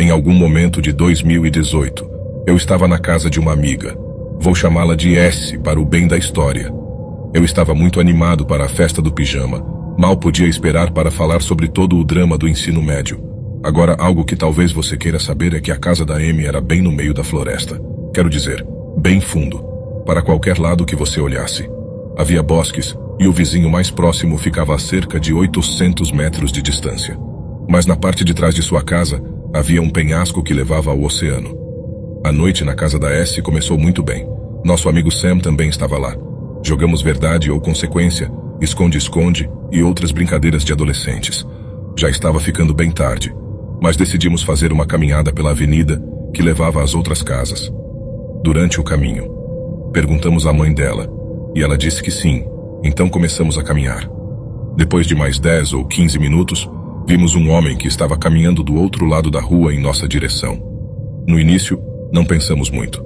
Em algum momento de 2018, eu estava na casa de uma amiga. Vou chamá-la de S para o bem da história. Eu estava muito animado para a festa do pijama. Mal podia esperar para falar sobre todo o drama do ensino médio. Agora, algo que talvez você queira saber é que a casa da Amy era bem no meio da floresta. Quero dizer, bem fundo. Para qualquer lado que você olhasse. Havia bosques, e o vizinho mais próximo ficava a cerca de 800 metros de distância. Mas na parte de trás de sua casa, havia um penhasco que levava ao oceano. A noite na casa da S começou muito bem. Nosso amigo Sam também estava lá. Jogamos verdade ou consequência, esconde-esconde e outras brincadeiras de adolescentes. Já estava ficando bem tarde, mas decidimos fazer uma caminhada pela avenida que levava às outras casas. Durante o caminho, perguntamos à mãe dela, e ela disse que sim, então começamos a caminhar. Depois de mais 10 ou 15 minutos, vimos um homem que estava caminhando do outro lado da rua em nossa direção. No início, não pensamos muito.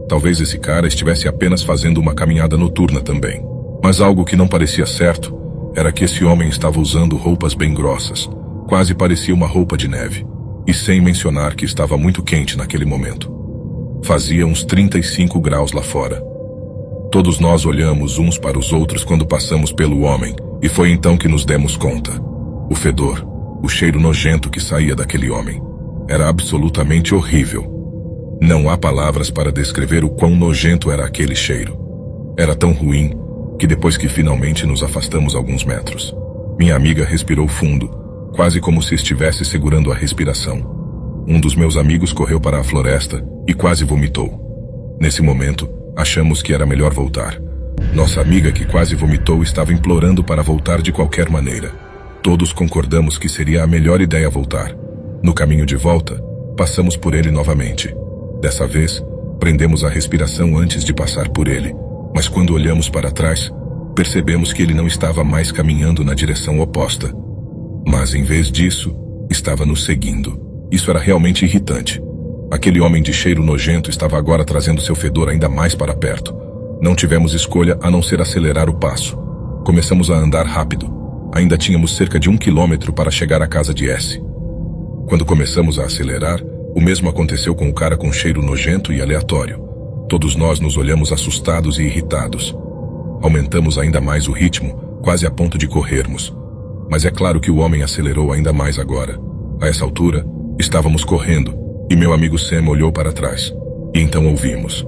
Talvez esse cara estivesse apenas fazendo uma caminhada noturna também. Mas algo que não parecia certo era que esse homem estava usando roupas bem grossas, quase parecia uma roupa de neve, e sem mencionar que estava muito quente naquele momento. Fazia uns 35 graus lá fora. Todos nós olhamos uns para os outros quando passamos pelo homem, e foi então que nos demos conta. O fedor, o cheiro nojento que saía daquele homem, era absolutamente horrível. Não há palavras para descrever o quão nojento era aquele cheiro. Era tão ruim que depois que finalmente nos afastamos alguns metros, minha amiga respirou fundo, quase como se estivesse segurando a respiração. Um dos meus amigos correu para a floresta e quase vomitou. Nesse momento, achamos que era melhor voltar. Nossa amiga que quase vomitou estava implorando para voltar de qualquer maneira. Todos concordamos que seria a melhor ideia voltar. No caminho de volta, passamos por ele novamente. Dessa vez, prendemos a respiração antes de passar por ele, mas quando olhamos para trás, percebemos que ele não estava mais caminhando na direção oposta. Mas em vez disso, estava nos seguindo. Isso era realmente irritante. Aquele homem de cheiro nojento estava agora trazendo seu fedor ainda mais para perto. Não tivemos escolha a não ser acelerar o passo. Começamos a andar rápido. Ainda tínhamos cerca de 1 quilômetro para chegar à casa de S. Quando começamos a acelerar, o mesmo aconteceu com o cara com cheiro nojento e aleatório. Todos nós nos olhamos assustados e irritados. Aumentamos ainda mais o ritmo, quase a ponto de corrermos. Mas é claro que o homem acelerou ainda mais agora. A essa altura, estávamos correndo, e meu amigo Sam olhou para trás. E então ouvimos.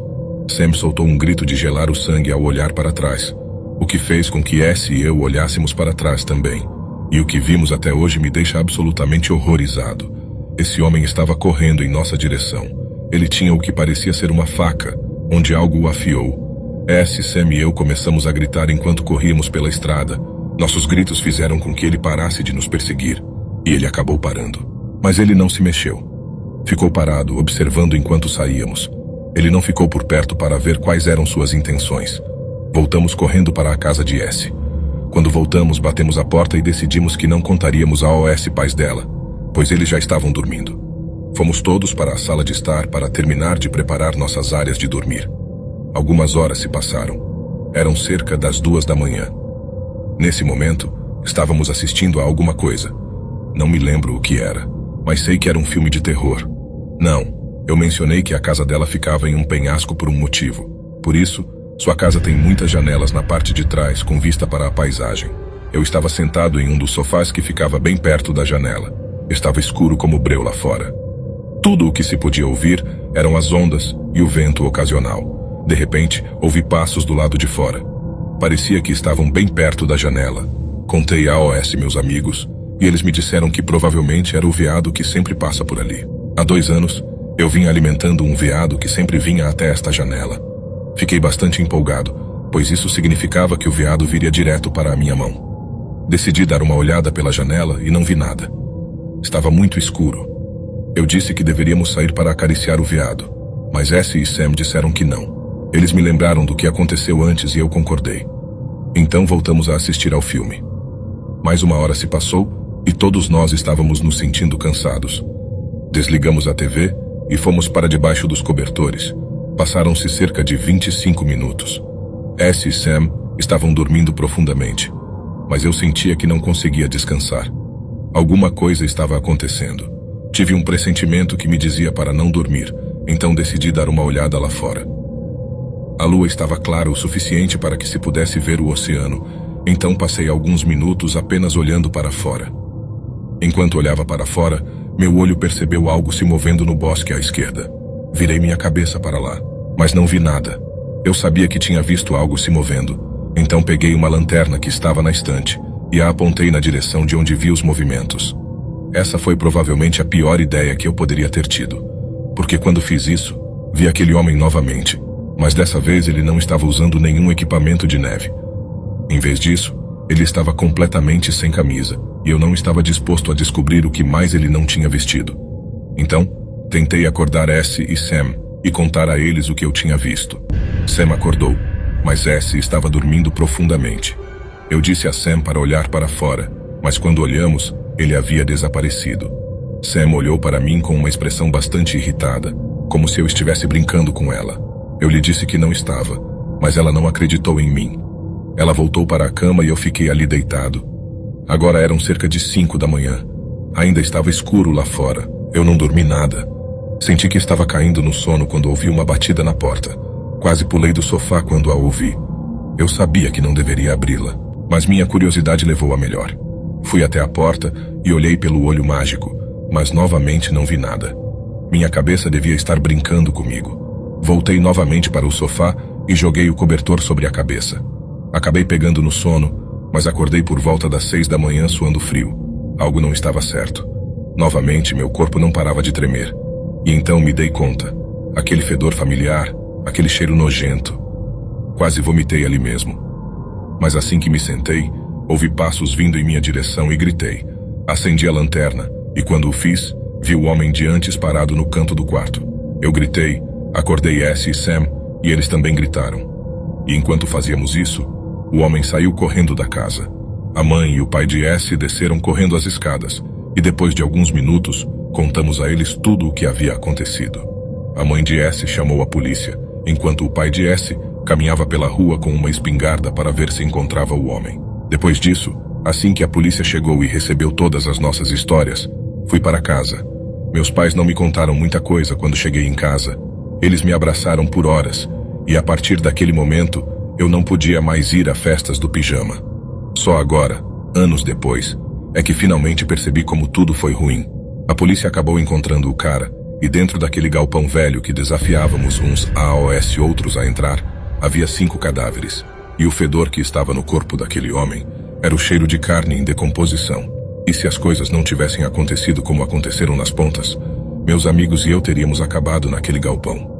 Sam soltou um grito de gelar o sangue ao olhar para trás, o que fez com que S e eu olhássemos para trás também. E o que vimos até hoje me deixa absolutamente horrorizado. Esse homem estava correndo em nossa direção. Ele tinha o que parecia ser uma faca, onde algo o afiou. S, Sam e eu começamos a gritar enquanto corríamos pela estrada. Nossos gritos fizeram com que ele parasse de nos perseguir. E ele acabou parando. Mas ele não se mexeu. Ficou parado, observando enquanto saíamos. Ele não ficou por perto para ver quais eram suas intenções. Voltamos correndo para a casa de S. Quando voltamos, batemos a porta e decidimos que não contaríamos aos pais dela, pois eles já estavam dormindo. Fomos todos para a sala de estar para terminar de preparar nossas áreas de dormir. Algumas horas se passaram. Eram cerca das 2 da manhã. Nesse momento, estávamos assistindo a alguma coisa. Não me lembro o que era, mas sei que era um filme de terror. Não, eu mencionei que a casa dela ficava em um penhasco por um motivo. Por isso, sua casa tem muitas janelas na parte de trás com vista para a paisagem. Eu estava sentado em um dos sofás que ficava bem perto da janela. Estava escuro como breu lá fora. Tudo o que se podia ouvir eram as ondas e o vento ocasional. De repente, ouvi passos do lado de fora. Parecia que estavam bem perto da janela. Contei a meus amigos, e eles me disseram que provavelmente era o veado que sempre passa por ali. Há 2 anos, eu vinha alimentando um veado que sempre vinha até esta janela. Fiquei bastante empolgado, pois isso significava que o veado viria direto para a minha mão. Decidi dar uma olhada pela janela e não vi nada. Estava muito escuro. Eu disse que deveríamos sair para acariciar o veado, mas S e Sam disseram que não. Eles me lembraram do que aconteceu antes e eu concordei. Então voltamos a assistir ao filme. Mais 1 hora se passou e todos nós estávamos nos sentindo cansados. Desligamos a TV e fomos para debaixo dos cobertores. Passaram-se cerca de 25 minutos. S e Sam estavam dormindo profundamente, mas eu sentia que não conseguia descansar. Alguma coisa estava acontecendo. Tive um pressentimento que me dizia para não dormir, então decidi dar uma olhada lá fora. A lua estava clara o suficiente para que se pudesse ver o oceano, então passei alguns minutos apenas olhando para fora. Enquanto olhava para fora, meu olho percebeu algo se movendo no bosque à esquerda. Virei minha cabeça para lá, mas não vi nada. Eu sabia que tinha visto algo se movendo, então peguei uma lanterna que estava na estante e a apontei na direção de onde vi os movimentos. Essa foi provavelmente a pior ideia que eu poderia ter tido, porque quando fiz isso, vi aquele homem novamente, mas dessa vez ele não estava usando nenhum equipamento de neve. Em vez disso, ele estava completamente sem camisa, e eu não estava disposto a descobrir o que mais ele não tinha vestido. Então, tentei acordar S e Sam e contar a eles o que eu tinha visto. Sam acordou, mas S estava dormindo profundamente. Eu disse a Sam para olhar para fora, mas quando olhamos, ele havia desaparecido. Sam olhou para mim com uma expressão bastante irritada, como se eu estivesse brincando com ela. Eu lhe disse que não estava, mas ela não acreditou em mim. Ela voltou para a cama e eu fiquei ali deitado. Agora eram cerca de 5 da manhã. Ainda estava escuro lá fora. Eu não dormi nada. Senti que estava caindo no sono quando ouvi uma batida na porta. Quase pulei do sofá quando a ouvi. Eu sabia que não deveria abri-la, mas minha curiosidade levou a melhor. Fui até a porta e olhei pelo olho mágico, mas novamente não vi nada. Minha cabeça devia estar brincando comigo. Voltei novamente para o sofá e joguei o cobertor sobre a cabeça. Acabei pegando no sono, mas acordei por volta das 6 da manhã suando frio. Algo não estava certo. Novamente, meu corpo não parava de tremer. E então me dei conta. Aquele fedor familiar, aquele cheiro nojento. Quase vomitei ali mesmo. Mas assim que me sentei, ouvi passos vindo em minha direção e gritei. Acendi a lanterna, e quando o fiz, vi o homem de antes parado no canto do quarto. Eu gritei, acordei S e Sam, e eles também gritaram. E enquanto fazíamos isso, o homem saiu correndo da casa. A mãe e o pai de S desceram correndo as escadas, e depois de alguns minutos, contamos a eles tudo o que havia acontecido. A mãe de S chamou a polícia, enquanto o pai de S caminhava pela rua com uma espingarda para ver se encontrava o homem. Depois disso, assim que a polícia chegou e recebeu todas as nossas histórias, fui para casa. Meus pais não me contaram muita coisa quando cheguei em casa. Eles me abraçaram por horas, e a partir daquele momento, eu não podia mais ir a festas do pijama. Só agora, anos depois, é que finalmente percebi como tudo foi ruim. A polícia acabou encontrando o cara, e dentro daquele galpão velho que desafiávamos uns aos outros a entrar, havia 5 cadáveres, e o fedor que estava no corpo daquele homem era o cheiro de carne em decomposição. E se as coisas não tivessem acontecido como aconteceram nas pontas, meus amigos e eu teríamos acabado naquele galpão.